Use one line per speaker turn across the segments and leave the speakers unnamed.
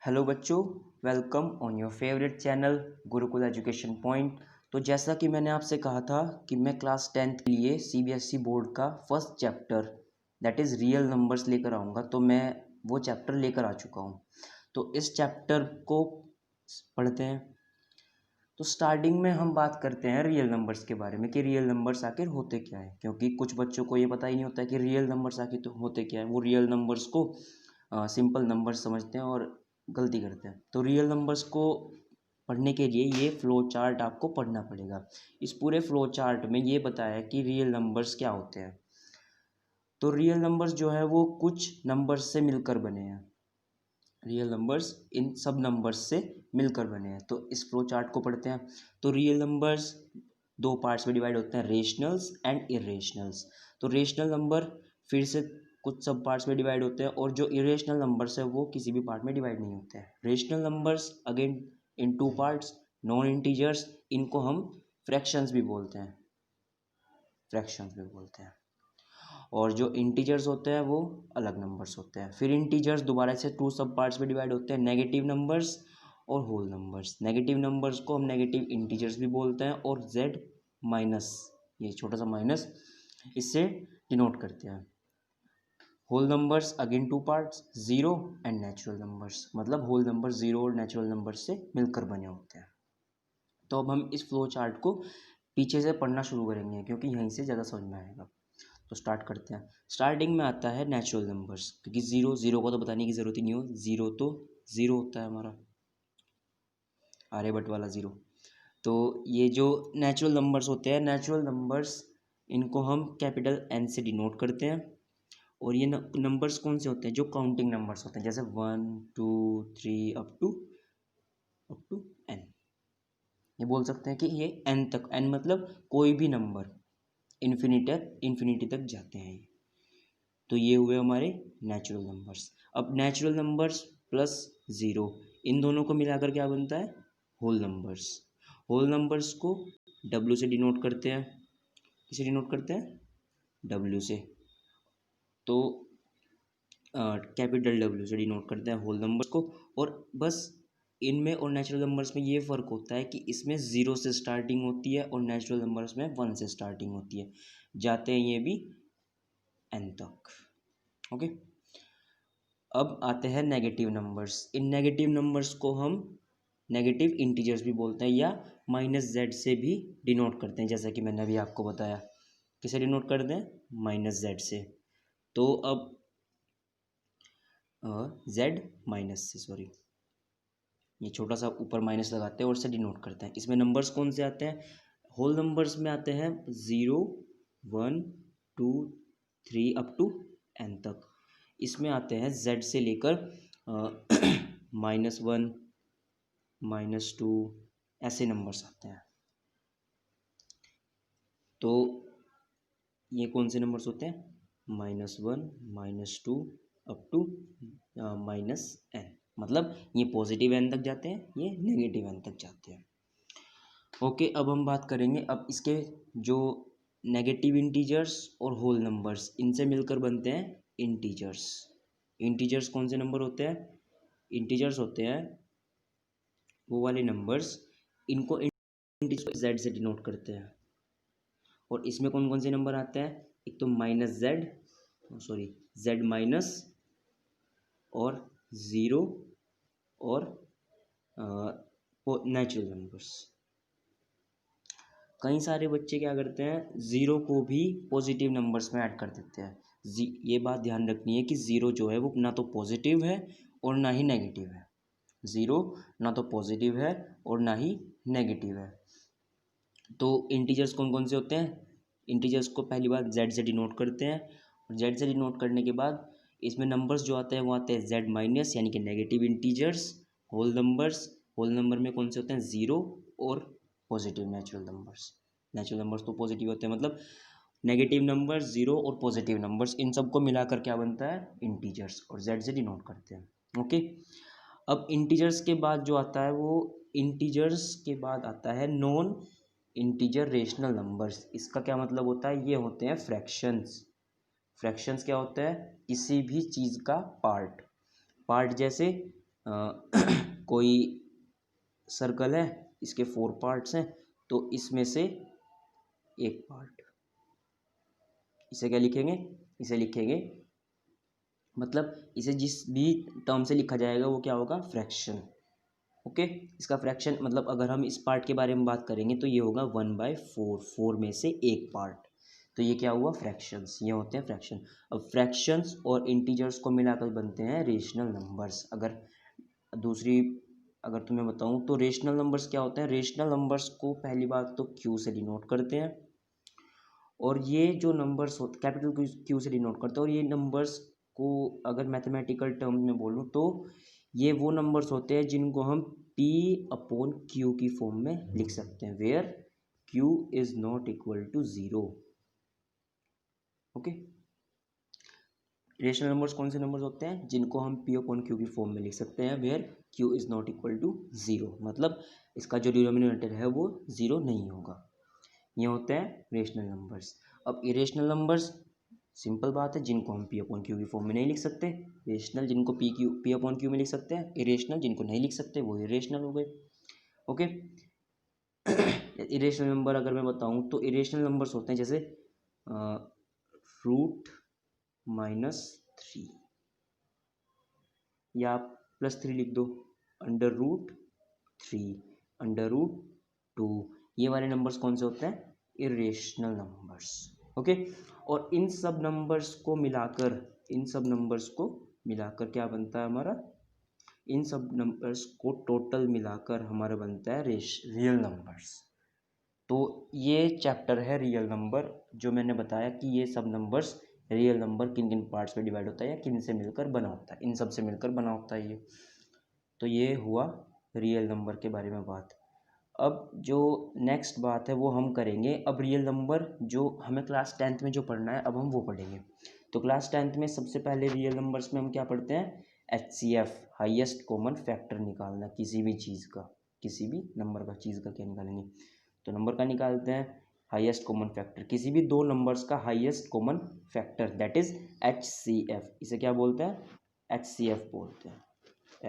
Hello बच्चों, welcome on your favourite channel Gurukul education point. तो जैसा कि मैंने आपसे कहा था कि मैं क्लास 10th के लिए सीबीएसई बोर्ड का first chapter that is real numbers लेकर आऊँगा। तो मैं वो चैप्टर लेकर आ चुका हूँ। तो इस चैप्टर को पढ़ते हैं। तो स्टार्टिंग में हम बात करते हैं रियल नंबर्स के बारे में कि रियल नंबर्स आखिर होते क्या है, क्योंकि कुछ बच्चों को ये पता ही नहीं होता है कि रियल नंबर्स आखिर तो होते क्या है। वो रियल नंबर्स को सिंपल नंबर्स समझते हैं और गलती करते हैं। तो रियल नंबर्स को पढ़ने के लिए ये फ्लो चार्ट आपको पढ़ना पड़ेगा। इस पूरे फ्लो चार्ट में ये बताया है कि रियल नंबर्स क्या होते हैं। तो रियल नंबर्स जो है वो कुछ नंबर्स से मिलकर बने हैं। रियल नंबर्स इन सब नंबर्स से मिलकर बने हैं। तो इस फ्लो चार्ट को पढ़ते हैं। तो रियल नंबर्स दो पार्ट्स में डिवाइड होते हैं, रेशनल्स एंड इरेशनल्स। तो रेशनल नंबर फिर से कुछ सब पार्ट्स में डिवाइड होते हैं और जो इरेशनल नंबर्स है वो किसी भी पार्ट में डिवाइड नहीं होते हैं। Rational numbers again in two parts, non integers, इनको हम फ्रैक्शंस भी बोलते हैं, और जो इंटीजर्स होते हैं वो अलग नंबर्स होते हैं। फिर इंटीजर्स दोबारा से टू सब पार्ट्स में डिवाइड होते हैं, नेगेटिव नंबर्स और होल नंबर्स। नेगेटिव नंबर्स को हम नेगेटिव इंटीजर्स भी बोलते हैं और जेड माइनस, ये छोटा सा माइनस, इससे डिनोट करते हैं। Whole numbers again two parts, zero and natural numbers. मतलब होल नंबर ज़ीरो और नेचुरल नंबर्स से मिलकर बने होते हैं। तो अब हम इस फ्लो चार्ट को पीछे से पढ़ना शुरू करेंगे क्योंकि यहीं से ज़्यादा समझ में आएगा। तो स्टार्ट करते हैं। स्टार्टिंग में आता है नेचुरल नंबर्स, क्योंकि ज़ीरो को तो बताने की ज़रूरत ही नहीं हो, ज़ीरो तो ज़ीरो होता है हमारा, आर्यभट्ट वाला ज़ीरो। तो ये जो नेचुरल नंबर्स होते हैं, नेचुरल नंबर्स इनको हम कैपिटल एन से डिनोट करते हैं। और ये नंबर्स कौन से होते हैं? जो काउंटिंग नंबर्स होते हैं, जैसे 1 2 3 अप टू एन। ये बोल सकते हैं कि ये एन तक, एन मतलब कोई भी नंबर इन्फिनिटी तक जाते हैं ये। तो ये हुए हमारे नेचुरल नंबर्स। अब नेचुरल नंबर्स प्लस ज़ीरो, इन दोनों को मिलाकर क्या बनता है? Whole numbers. होल नंबर्स को डब्ल्यू से डिनोट करते हैं। किसे डिनोट करते हैं? डब्ल्यू से। तो कैपिटल डब्ल्यू से डिनोट करते हैं होल नंबर्स को। और बस इनमें और नेचुरल नंबर्स में ये फ़र्क होता है कि इसमें ज़ीरो से स्टार्टिंग होती है और नेचुरल नंबर्स में 1 से स्टार्टिंग होती है। जाते हैं ये भी एन तक। ओके। अब आते हैं नेगेटिव नंबर्स। इन नेगेटिव नंबर्स को हम नेगेटिव इंटीजर्स भी बोलते हैं या माइनस जेड से भी डिनोट करते हैं, जैसा कि मैंने अभी आपको बताया। किसे डिनोट करते हैं? माइनस जेड से। तो अब जेड माइनस से, सॉरी, ये छोटा सा ऊपर माइनस लगाते हैं और से डिनोट करते हैं। इसमें नंबर्स कौन से आते हैं? होल नंबर्स में आते हैं 0 1 2 3 अप टू एन तक। इसमें आते हैं जेड से लेकर -1 -2 ऐसे नंबर्स आते हैं। तो ये कौन से नंबर्स होते हैं? -1 -2 अप टू -n। मतलब ये पॉजिटिव एन तक जाते हैं, ये नेगेटिव एन तक जाते हैं। ओके, अब हम बात करेंगे अब इसके जो नेगेटिव इंटीजर्स और होल नंबर्स, इनसे मिलकर बनते हैं इंटीजर्स। इंटीजर्स कौन से नंबर होते हैं? इंटीजर्स होते हैं वो वाले नंबर्स, इनको इंटीजर जेड से डिनोट करते हैं। और इसमें कौन कौन से नंबर आते हैं? एक तो जेड माइनस और ज़ीरो और नेचुरल नंबर्स। कई सारे बच्चे क्या करते हैं, ज़ीरो को भी पॉजिटिव नंबर्स में ऐड कर देते हैं। ये बात ध्यान रखनी है कि ज़ीरो जो है वो ना तो पॉजिटिव है और ना ही नेगेटिव है। ज़ीरो ना तो पॉजिटिव है और ना ही नेगेटिव है। तो इंटीजर्स कौन कौन से होते हैं? इंटीजर्स को पहली बार जेड से डिनोट करते हैं। और जेड से डिनोट करने के बाद इसमें नंबर्स जो आते हैं वो आते हैं जेड माइनस, यानी कि नेगेटिव इंटीजर्स। होल नंबर में कौन से होते हैं? ज़ीरो और पॉजिटिव नेचुरल नंबर्स तो पॉजिटिव होते हैं, मतलब नेगेटिव नंबर, ज़ीरो और पॉजिटिव नंबर्स, इन सबको मिलाकर क्या बनता है? इंटीजर्स, और जेड से डिनोट करते हैं। ओके। अब इंटीजर्स के बाद जो आता है वो इंटीजर्स के बाद आता है नॉन इंटीजर रेशनल नंबर्स। इसका क्या मतलब होता है? ये होते हैं फ्रैक्शंस। फ्रैक्शंस क्या होता है? किसी भी चीज़ का पार्ट जैसे कोई सर्कल है, इसके 4 पार्ट्स हैं, तो इसमें से एक पार्ट, इसे क्या लिखेंगे, इसे लिखेंगे, मतलब इसे जिस भी टर्म से लिखा जाएगा वो क्या होगा, फ्रैक्शन। ओके, इसका फ्रैक्शन मतलब अगर हम इस पार्ट के बारे में बात करेंगे तो ये होगा 1/4, 4 में से एक पार्ट, तो ये क्या हुआ, फ्रैक्शंस, ये होते हैं फ्रैक्शन। अब फ्रैक्शंस और इंटीजर्स को मिलाकर बनते हैं रेशनल नंबर्स। दूसरी अगर तुम्हें बताऊं तो रेशनल नंबर्स क्या होते हैं, रेशनल नंबर्स को पहली बात तो क्यू से डिनोट करते हैं, और ये जो नंबर्स होते कैपिटल क्यू से डिनोट करते हैं, और ये नंबर्स को अगर मैथमेटिकल टर्म में बोलूँ तो ये वो नंबर्स होते हैं जिनको हम P अपॉन क्यू की फॉर्म में लिख सकते हैं, where Q is not equal to 0। Okay, rational numbers कौन से नंबर्स होते हैं जिनको हम P अपॉन क्यू की फॉर्म में लिख सकते हैं, where Q is not equal to 0, मतलब इसका जो डिनोमिनेटर है वो 0 नहीं होगा। ये होते हैं रेशनल नंबर्स। अब इरेशनल नंबर्स सिंपल बात है, जिनको हम P अपॉन क्यू की फॉर्म में नहीं लिख सकते। रेशनल जिनको P अपॉन क्यू में लिख सकते हैं, इरेशनल जिनको नहीं लिख सकते वो इरेशनल हो गए। ओके, इरेशनल नंबर अगर मैं बताऊं तो इरेशनल नंबर्स होते हैं जैसे √-3, या आप +3 लिख दो, √3, √2, ये वाले नंबर्स कौन से होते हैं, इरेशनल नंबर्स। ओके, और इन सब नंबर्स को मिलाकर क्या बनता है हमारा, इन सब नंबर्स को टोटल मिलाकर हमारा बनता है रियल नंबर्स। तो ये चैप्टर है रियल नंबर, जो मैंने बताया कि ये सब नंबर्स रियल नंबर किन किन पार्ट्स में डिवाइड होता है या किन से मिलकर बना होता है, इन सब से मिलकर बना होता है ये। तो ये हुआ रियल नंबर के बारे में बात। अब जो नेक्स्ट बात है वो हम करेंगे, अब रियल नंबर जो हमें क्लास 10th में जो पढ़ना है अब हम वो पढ़ेंगे। तो क्लास 10th में सबसे पहले रियल नंबर्स में हम क्या पढ़ते हैं, HCF, हाईएस्ट कॉमन फैक्टर निकालना किसी भी चीज़ का, किसी भी नंबर का, चीज़ का क्या निकालेंगे, तो नंबर का निकालते हैं हाईएस्ट कॉमन फैक्टर, किसी भी दो नंबर्स का highest common factor, that is HCF। इसे क्या बोलते हैं, HCF बोलते हैं,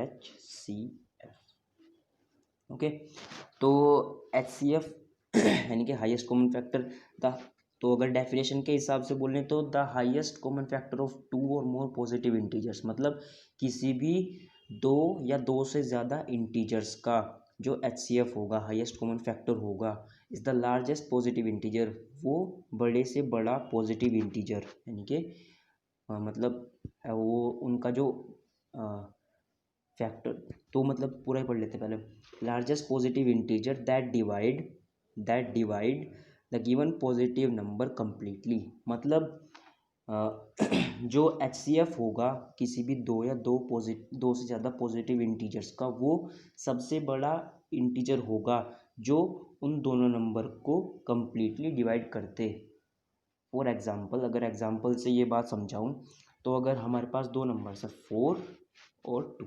HCF। ओके, तो HCF यानी कि हाईएस्ट कॉमन फैक्टर द, तो अगर डेफिनेशन के हिसाब से बोलें तो the highest common factor of 2 और मोर पॉजिटिव इंटीजर्स, मतलब किसी भी दो या दो से ज़्यादा इंटीजर्स का जो HCF होगा, हाईएस्ट कॉमन फैक्टर होगा, is the largest positive integer, वो बड़े से बड़ा पॉजिटिव इंटीजर, यानी कि मतलब वो उनका जो फैक्टर, तो मतलब पूरा ही पढ़ लेते पहले, largest positive integer that divide the given positive number completely, मतलब जो HCF होगा किसी भी दो से ज़्यादा पॉजिटिव इंटीजर्स का, वो सबसे बड़ा इंटीजर होगा जो उन दोनों नंबर को कंप्लीटली डिवाइड करते। फॉर एग्जांपल, अगर एग्जांपल से ये बात समझाऊं तो अगर हमारे पास दो नंबर्स है 4 और 2,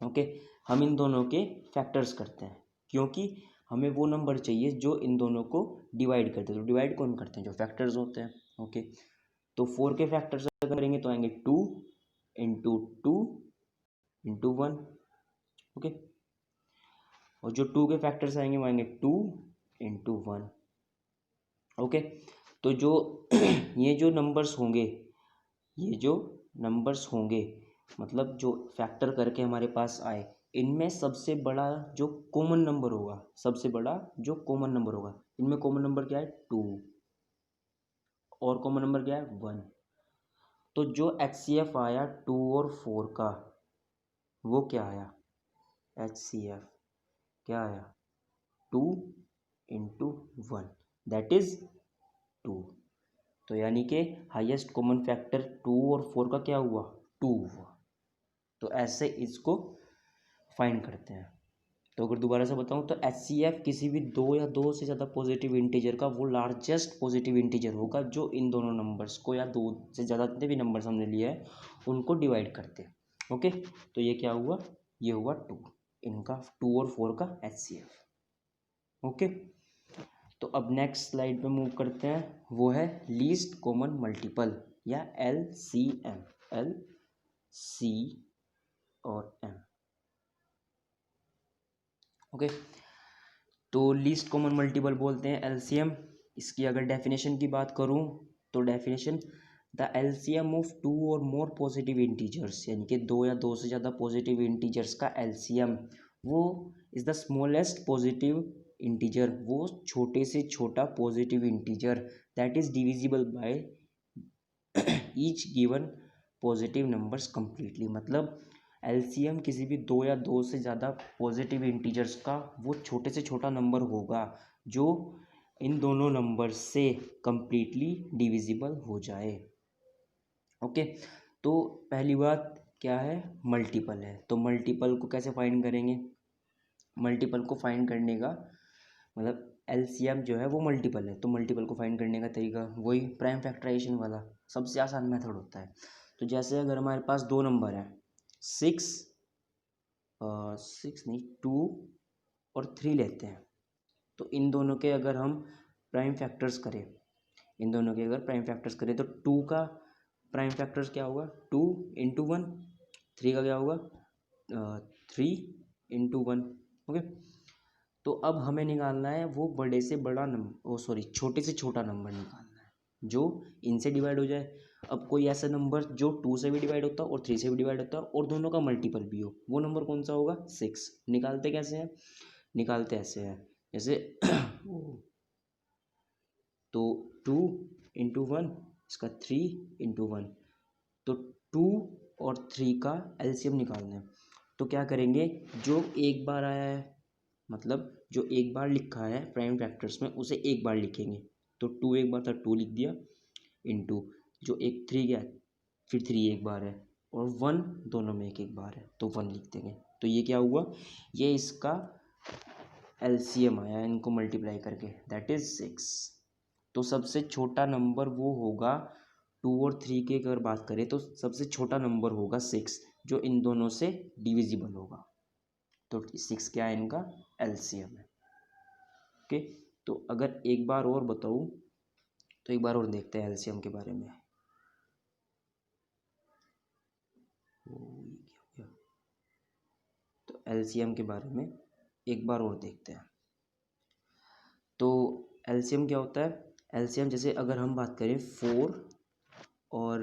ओके, हम इन दोनों के फैक्टर्स करते हैं क्योंकि हमें वो नंबर चाहिए जो इन दोनों को डिवाइड करते हैं। तो डिवाइड कौन करते हैं, जो फैक्टर्स होते हैं। ओके, तो 4 के फैक्टर्स अगर करेंगे तो आएंगे 2 इंटू 2 इंटू 1। ओके, और जो 2 के फैक्टर्स आएंगे वो आएंगे 2 इंटू 1। ओके, तो जो ये जो नंबर्स होंगे मतलब जो फैक्टर करके हमारे पास आए, इनमें सबसे बड़ा जो कॉमन नंबर होगा, इनमें कॉमन नंबर क्या है 2, और कॉमन नंबर क्या है 1। तो जो HCF आया 2 और 4 का, वो क्या आया, HCF क्या आया 2 इंटू 1, दैट इज 2। तो यानी कि हाईएस्ट कॉमन फैक्टर 2 और 4 का क्या हुआ, 2 हुआ। तो ऐसे इसको फाइंड करते हैं। तो अगर दोबारा से बताऊं तो HCF किसी भी दो या दो से ज़्यादा पॉजिटिव इंटीजर का वो लार्जेस्ट पॉजिटिव इंटीजर होगा जो इन दोनों नंबर्स को, या दो से ज़्यादा जितने भी नंबर्स हमने लिए हैं उनको डिवाइड करते हैं। ओके, तो ये क्या हुआ, ये हुआ 2, इनका 2 और 4 का HCF। ओके, तो अब नेक्स्ट स्लाइड पे मूव करते हैं, वो है लीस्ट कॉमन मल्टीपल या LCM, LC और M। ओके, तो लीस्ट कॉमन मल्टीपल बोलते हैं एलसीएम। इसकी अगर डेफिनेशन की बात करूं तो definition, the LCM of two or more positive integers, यानी कि दो या दो से ज़्यादा पॉजिटिव इंटीजर्स का एलसीएम, वो is the smallest positive integer, वो छोटे से छोटा positive integer that is divisible by each given positive numbers completely. मतलब एलसीएम किसी भी दो या दो से ज़्यादा पॉजिटिव इंटीजर्स का वो छोटे से छोटा नंबर होगा जो इन दोनों नंबर से कंप्लीटली डिविजिबल हो जाए। ओके, तो पहली बात क्या है, मल्टीपल है। तो मल्टीपल को कैसे फाइंड करेंगे? मल्टीपल को फाइंड करने का मतलब एलसीएम जो है वो मल्टीपल है, तो मल्टीपल को फाइंड करने का तरीका वही प्राइम फैक्टराइजेशन वाला, सबसे आसान मेथड होता है। तो जैसे अगर हमारे पास दो नंबर हैं, सिक्स नहीं 2 और 3 लेते हैं, तो इन दोनों के अगर हम प्राइम फैक्टर्स करें, इन दोनों के अगर प्राइम फैक्टर्स करें तो 2 का प्राइम फैक्टर्स क्या होगा, 2 इंटू 1, 3 का क्या होगा, 3 इंटू 1। ओके, तो अब हमें निकालना है वो बड़े से बड़ा नंबर, सॉरी छोटे से छोटा नंबर निकालना है जो इनसे डिवाइड हो जाए। अब कोई ऐसा नंबर जो 2 से भी डिवाइड होता है और 3 से भी डिवाइड होता है और दोनों का मल्टीपल भी हो, वो नंबर कौन सा होगा, 6। निकालते कैसे हैं, निकालते ऐसे हैं जैसे तो 2 इंटू 1, इसका 3 इंटू 1, तो 2 और 3 का एलसीएम निकालना है। तो क्या करेंगे, जो एक बार आया है, मतलब जो एक बार लिखा है प्राइम फैक्टर्स में उसे एक बार लिखेंगे। तो 2 एक बार था, 2 लिख दिया, इंटू जो एक 3 गया, फिर 3 एक बार है, और 1 दोनों में एक एक बार है, तो 1 लिख देंगे। तो ये क्या हुआ, ये इसका एलसीएम आया इनको मल्टीप्लाई करके, दैट इज 6। तो सबसे छोटा नंबर वो होगा, 2 और 3 की अगर बात करें तो सबसे छोटा नंबर होगा 6 जो इन दोनों से डिविजिबल होगा। तो 6 क्या है, इनका एलसीएम है। ओके, तो अगर एक बार और बताऊं तो एक बार और देखते हैं एलसीएम के बारे में। तो एलसीएम के बारे में एक बार और देखते हैं। तो एलसीएम क्या होता है, एलसीएम जैसे अगर हम बात करें 4 और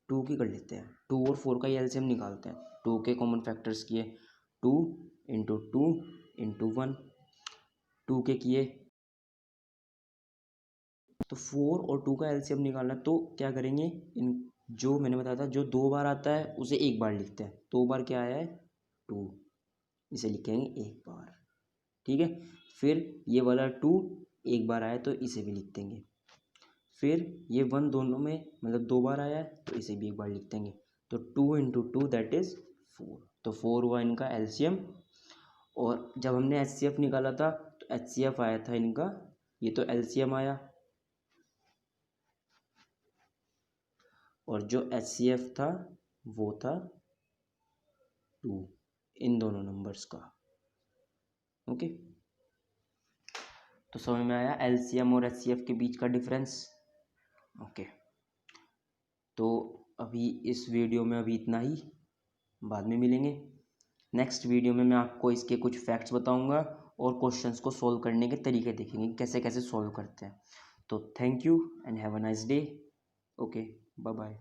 2 की कर लेते हैं, 2 और 4 का ही एलसीएम निकालते हैं। 2 के कॉमन फैक्टर्स किए, 2 इंटू 2 इंटू 1, 2 के किए, तो 4 और 2 का एलसीएम निकालना। तो क्या करेंगे, इन जो मैंने बताया था जो दो बार आता है उसे एक बार लिखते हैं। दो बार क्या आया है, 2, इसे लिखेंगे एक बार, ठीक है। फिर ये वाला 2 एक बार आया तो इसे भी लिख देंगे। फिर ये 1 दोनों में मतलब दो बार आया है तो इसे भी एक बार लिख देंगे। तो 2 इंटू 2 दैट इज़ 4, तो 4 हुआ इनका एलसीएम। और जब हमने एचसीएफ निकाला था तो एचसीएफ आया था इनका, ये तो एलसीएम आया, और जो एचसीएफ था वो था 2 इन दोनों नंबर्स का। ओके, तो समझ में आया एलसीएम और एचसीएफ के बीच का डिफरेंस। ओके, तो अभी इस वीडियो में अभी इतना ही, बाद में मिलेंगे। नेक्स्ट वीडियो में मैं आपको इसके कुछ फैक्ट्स बताऊंगा और क्वेश्चंस को सॉल्व करने के तरीके देखेंगे कैसे कैसे सॉल्व करते हैं। तो thank you and have a nice day. Okay, bye bye.